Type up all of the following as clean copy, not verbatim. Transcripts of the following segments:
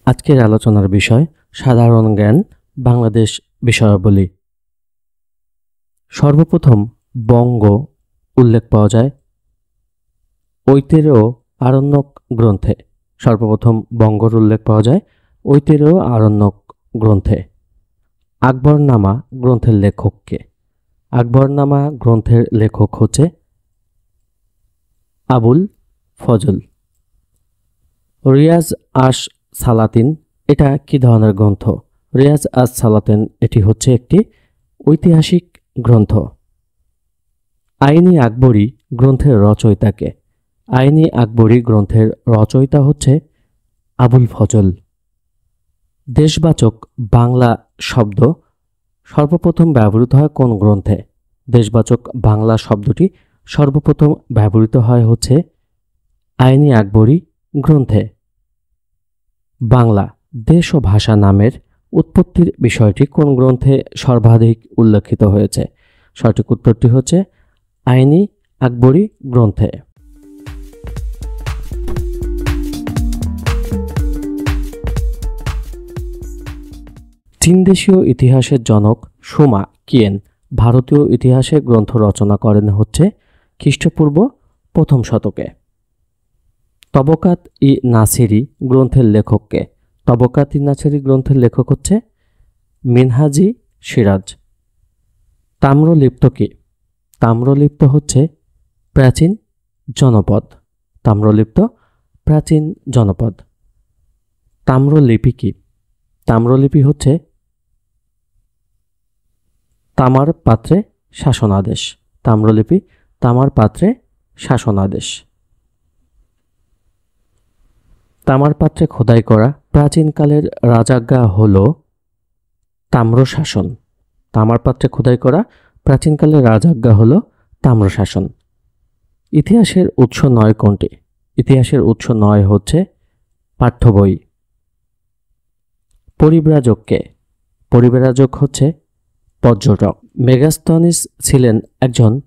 আজকের আলোচনার বিষয় সাধারণ জ্ঞান বাংলাদেশ বিষয়াবলী। সর্বপ্রথম বঙ্গ উল্লেখ পাওয়া যায় ঐতিহ্য আরণ্যক গ্রন্থে। সর্বপ্রথম বঙ্গর উল্লেখ পাওয়া যায় ঐতিহ্য আরণ্যক গ্রন্থে। আকবরনামা গ্রন্থের লেখক কে? আকবরনামা গ্রন্থের লেখক হচ্ছে আবুল ফজল। রিয়াজ আস সালাতিন এটা কি ধরনের গ্রন্থ? রিয়াজ আস সালাতিন এটি হচ্ছে একটি ঐতিহাসিক গ্রন্থ। আইনি আকবরী গ্রন্থের রচয়িতাকে? আইনি আকবরী গ্রন্থের রচয়িতা হচ্ছে আবুল ফজল। দেশবাচক বাংলা শব্দ সর্বপ্রথম ব্যবহৃত হয় কোন গ্রন্থে? দেশবাচক বাংলা শব্দটি সর্বপ্রথম ব্যবহৃত হয় হচ্ছে আইনি আকবরী গ্রন্থে। বাংলা দেশ ও ভাষা নামের উৎপত্তির বিষয়টি কোন গ্রন্থে সর্বাধিক উল্লেখিত হয়েছে? সঠিক উত্তরটি হচ্ছে আইনি আকবরী গ্রন্থে। চীনদেশীয় ইতিহাসের জনক সুমা কিয়েন ভারতীয় ইতিহাসে গ্রন্থ রচনা করেন হচ্ছে খ্রিস্টপূর্ব প্রথম শতকে। তবকাত ই নাসিরি গ্রন্থের লেখক কে? তবকাত ই নাসিরি গ্রন্থের লেখক হচ্ছে মিনহাজি সিরাজ। তাম্রলিপ্ত কি? তাম্রলিপ্ত হচ্ছে প্রাচীন জনপদ। তাম্রলিপ্ত প্রাচীন জনপদ। তাম্রলিপি কি? তাম্রলিপি হচ্ছে তামার পাত্রে শাসনাদেশ। তাম্রলিপি তামার পাত্রে শাসনাদেশ। তামার পাত্রে খোদাই করা প্রাচীনকালের রাজাজ্ঞা হল তাম্রশাসন। তামার পাত্রে খোদাই করা প্রাচীনকালের রাজাজ্ঞা হল তাম্রশাসন। ইতিহাসের উৎস নয় কোনটি? ইতিহাসের উৎস নয় হচ্ছে পাঠ্য বই। পরিব্রাজক কে? পরিব্রাজক হচ্ছে পর্যটক। মেগাস্থনিস ছিলেন একজন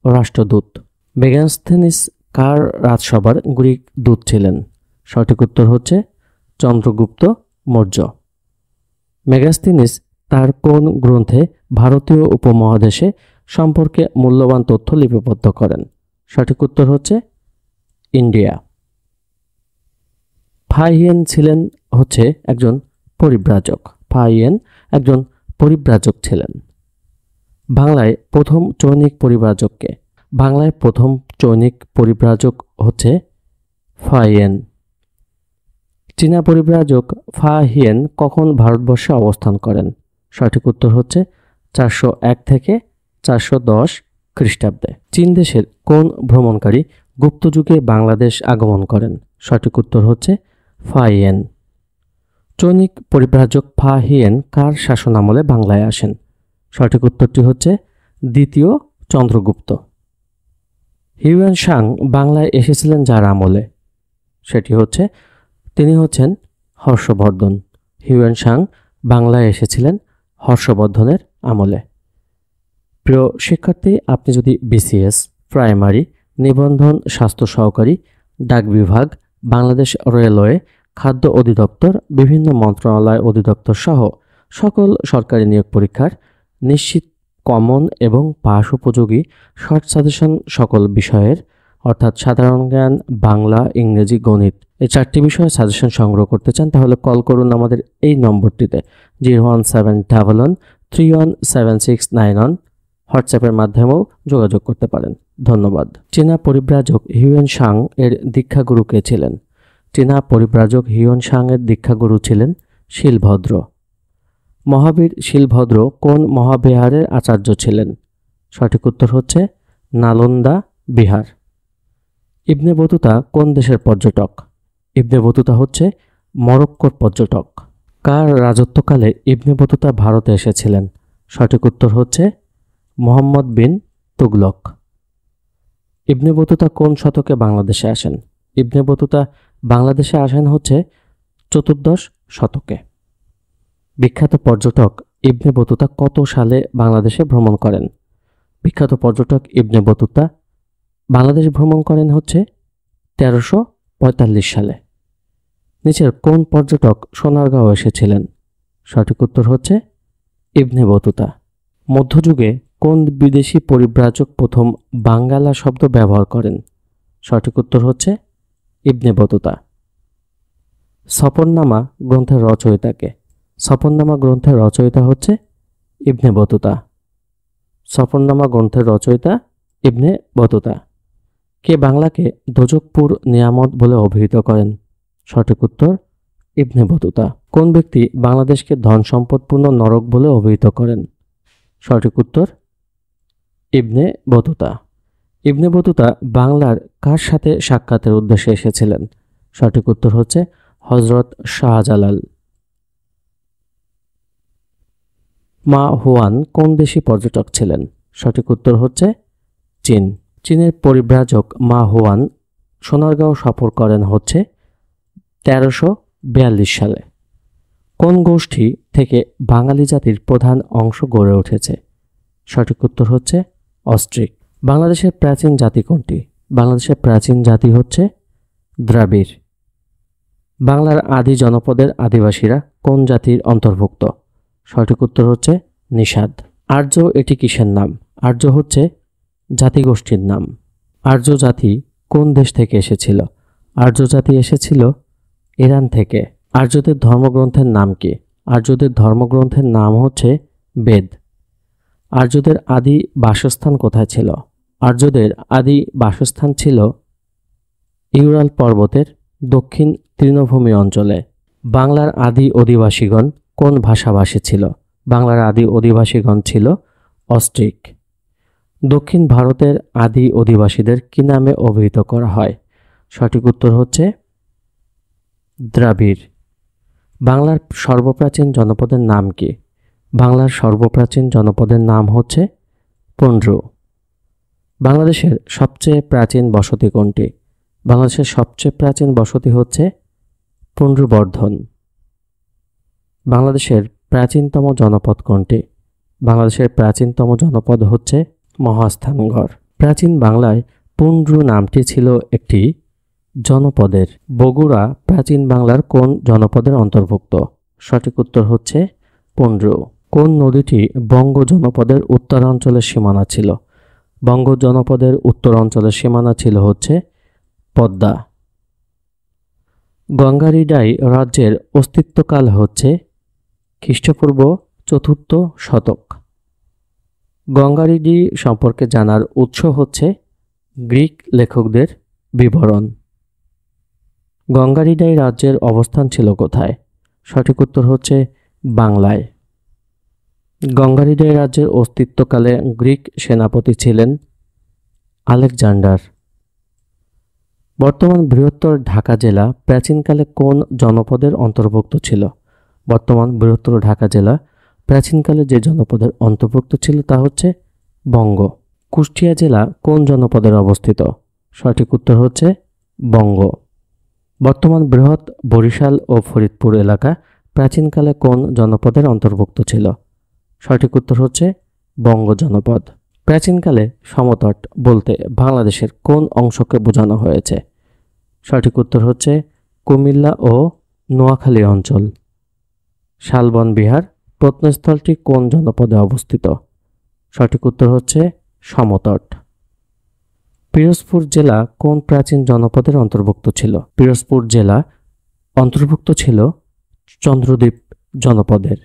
রাষ্ট্রদূত। মেগাস্থনিস কার রাজসভার গ্রিক দূত ছিলেন? সঠিক উত্তর হচ্ছে চন্দ্রগুপ্ত মৌর্য। মেগাস্থনিস তার কোন গ্রন্থে ভারতীয় উপমহাদেশে সম্পর্কে মূল্যবান তথ্য লিপিবদ্ধ করেন? সঠিক উত্তর হচ্ছে ইন্ডিয়া। ফাহিয়েন ছিলেন হচ্ছে একজন পরিব্রাজক। ফাহিয়েন একজন পরিব্রাজক ছিলেন। বাংলায় প্রথম চৈনিক পরিব্রাজক কে? বাংলায় প্রথম চৈনিক পরিব্রাজক হচ্ছে ফাহিয়েন। চীনা পরিব্রাজক ফাহিয়েন কখন ভারতবর্ষে অবস্থান করেন? সঠিক উত্তর হচ্ছে 401 থেকে 410 খ্রিস্টাব্দে। চীন দেশের কোন ভ্রমণকারী গুপ্তযুগে বাংলাদেশ আগমন করেন? সঠিক উত্তর হচ্ছে ফাহিয়েন। চৈনিক পরিব্রাজক ফাহিয়েন কার শাসনামলে বাংলায় আসেন? সঠিক উত্তরটি হচ্ছে দ্বিতীয় চন্দ্রগুপ্ত। হিউয়েন সাং বাংলায় এসেছিলেন যার আমলে? সেটি হচ্ছে তিনি হচ্ছেন হর্ষবর্ধন। হিউয়েন সাং বাংলায় এসেছিলেন হর্ষবর্ধনের আমলে। প্রিয় শিক্ষার্থী, আপনি যদি বিসিএস, প্রাইমারি, নিবন্ধন, স্বাস্থ্য সহকারী, ডাক বিভাগ, বাংলাদেশ রেলওয়ে, খাদ্য অধিদপ্তর, বিভিন্ন মন্ত্রণালয় অধিদপ্তর সহ সকল সরকারি নিয়োগ পরীক্ষার নিশ্চিত কমন এবং পাস উপযোগী শর্ট সাজেশন সকল বিষয়ের অর্থাৎ সাধারণ জ্ঞান, বাংলা, ইংরেজি, গণিত এই 4টি বিষয়ে সাজেশন সংগ্রহ করতে চান তাহলে কল করুন আমাদের এই নম্বরটিতে 01711317691। হোয়াটসঅ্যাপের মাধ্যমেও যোগাযোগ করতে পারেন। ধন্যবাদ। চীনা পরিব্রাজক হিউয়েন সাং এর দীক্ষাগুরু কে ছিলেন? চীনা পরিব্রাজক হিউয়েন সাং এর দীক্ষাগুরু ছিলেন শিলভদ্র। মহাবীর শিলভদ্র কোন মহাবিহারের আচার্য ছিলেন? সঠিক উত্তর হচ্ছে নালন্দা বিহার। ইবনে বতুতা কোন দেশের পর্যটক? ইবনে বতুতা হচ্ছে মরক্কোর পর্যটক। কার রাজত্বকালে ইবনে বতুতা ভারতে এসেছিলেন? সঠিক উত্তর হচ্ছে মোহাম্মদ বিন তুগলক। ইবনে বতুতা কোন শতকে বাংলাদেশে আসেন? ইবনে বতুতা বাংলাদেশে আসেন হচ্ছে 14 শতকে। বিখ্যাত পর্যটক ইবনে বতুতা কত সালে বাংলাদেশে ভ্রমণ করেন? বিখ্যাত পর্যটক ইবনে বতুতা বাংলাদেশ ভ্রমণ করেন হচ্ছে 1345 সালে। নিচের কোন পর্যটক সোনারগাঁও এসেছিলেন? সঠিক উত্তর হচ্ছে ইবনে বতুতা। মধ্যযুগে কোন বিদেশি পরিব্রাজক প্রথম বাঙ্গালা শব্দ ব্যবহার করেন? সঠিক উত্তর হচ্ছে ইবনে বতুতা। সফরনামা গ্রন্থের রচয়িতাকে? সফরনামা গ্রন্থের রচয়িতা হচ্ছে ইবনে বতুতা। সফরনামা গ্রন্থের রচয়িতা ইবনে বতুতা। কে বাংলাকে দোজকপুর নিয়ামত বলে অভিহিত করেন? সঠিক উত্তর ইবনে বতুতা। কোন ব্যক্তি বাংলাদেশকে ধন সম্পদপূর্ণ নরক বলে অভিহিত করেন? সঠিক উত্তর ইবনে বতুতা। ইবনে বতুতা বাংলার কার সাথে সাক্ষাতের উদ্দেশ্যে এসেছিলেন? সঠিক উত্তর হচ্ছে হযরত শাহজালাল। মা হুয়ান কোন দেশি পর্যটক ছিলেন? সঠিক উত্তর হচ্ছে চীন। চীনের পরিব্রাজক মা হুয়ান সোনারগাঁও সফর করেন হচ্ছে 1342 সালে। কোন গোষ্ঠী থেকে বাঙালি জাতির প্রধান অংশ গড়ে উঠেছে? সঠিক উত্তর হচ্ছে অস্ট্রিক। বাংলাদেশের প্রাচীন জাতি কোনটি? বাংলাদেশের প্রাচীন জাতি হচ্ছে দ্রাবিড়। বাংলার আদি জনপদের আদিবাসীরা কোন জাতির অন্তর্ভুক্ত? সঠিক উত্তর হচ্ছে নিষাদ। আর্য এটি কিসের নাম? আর্য হচ্ছে জাতিগোষ্ঠীর নাম। আর্য জাতি কোন দেশ থেকে এসেছিল? আর্য জাতি এসেছিল ইরান থেকে। আর্যদের ধর্মগ্রন্থের নাম কি? আর্যদের ধর্মগ্রন্থের নাম হচ্ছে বেদ। আর্যদের আদি বাসস্থান কোথায় ছিল? আর্যদের আদি বাসস্থান ছিল ইউরাল পর্বতের দক্ষিণ তৃণভূমি অঞ্চলে। বাংলার আদি অধিবাসীগণ কোন ভাষাভাষী ছিল? বাংলার আদি অধিবাসীগণ ছিল অস্ট্রিক। দক্ষিণ ভারতের আদি অধিবাসীদের কি নামে অভিহিত করা হয়? সঠিক উত্তর হচ্ছে দ্রাবিড়। বাংলার সর্বপ্রাচীন জনপদের নাম কি? বাংলার সর্বপ্রাচীন জনপদের নাম হচ্ছে পুন্ড্র। বাংলাদেশের সবচেয়ে প্রাচীন বসতি কোনটি? বাংলাদেশের সবচেয়ে প্রাচীন বসতি হচ্ছে পুন্ড্রবর্ধন। বাংলাদেশের প্রাচীনতম জনপদ কোনটি? বাংলাদেশের প্রাচীনতম জনপদ হচ্ছে মহাস্থানগড়। প্রাচীন বাংলায় পুন্ড্র নামটি ছিল একটি জনপদের। বগুড়া প্রাচীন বাংলার কোন জনপদের অন্তর্ভুক্ত? সঠিক উত্তর হচ্ছে পুন্ড্র। কোন নদীটি বঙ্গ জনপদের উত্তরাঞ্চলের সীমানা ছিল? বঙ্গ জনপদের উত্তরাঞ্চলের সীমানা ছিল হচ্ছে পদ্মা। গঙ্গারিডাই রাজ্যের অস্তিত্বকাল হচ্ছে খ্রিস্টপূর্ব 4th শতক। গঙ্গারিডি সম্পর্কে জানার উৎস হচ্ছে গ্রিক লেখকদের বিবরণ। গঙ্গারিডাই রাজ্যের অবস্থান ছিল কোথায়? সঠিক উত্তর হচ্ছে বাংলায়। গঙ্গারিডাই রাজ্যের অস্তিত্বকালে গ্রিক সেনাপতি ছিলেন আলেকজান্ডার। বর্তমান বৃহত্তর ঢাকা জেলা প্রাচীনকালে কোন জনপদের অন্তর্ভুক্ত ছিল? বর্তমান বৃহত্তর ঢাকা জেলা প্রাচীনকালে যে জনপদের অন্তর্ভুক্ত ছিল তা হচ্ছে বঙ্গ। কুষ্টিয়া জেলা কোন জনপদের অবস্থিত? সঠিক উত্তর হচ্ছে বঙ্গ। বর্তমান বৃহৎ বরিশাল ও ফরিদপুর এলাকা প্রাচীনকালে কোন জনপদের অন্তর্ভুক্ত ছিল? সঠিক উত্তর হচ্ছে বঙ্গ জনপদ। প্রাচীনকালে সমতট বলতে বাংলাদেশের কোন অংশকে বোঝানো হয়েছে? সঠিক উত্তর হচ্ছে কুমিল্লা ও নোয়াখালী অঞ্চল। শালবন বিহার প্রত্নস্থলটি কোন জনপদে অবস্থিত? সঠিক উত্তর হচ্ছে সমতট। পিরোজপুর জেলা কোন প্রাচীন জনপদের অন্তর্ভুক্ত ছিল? পিরোজপুর জেলা অন্তর্ভুক্ত ছিল চন্দ্রদ্বীপ জনপদের।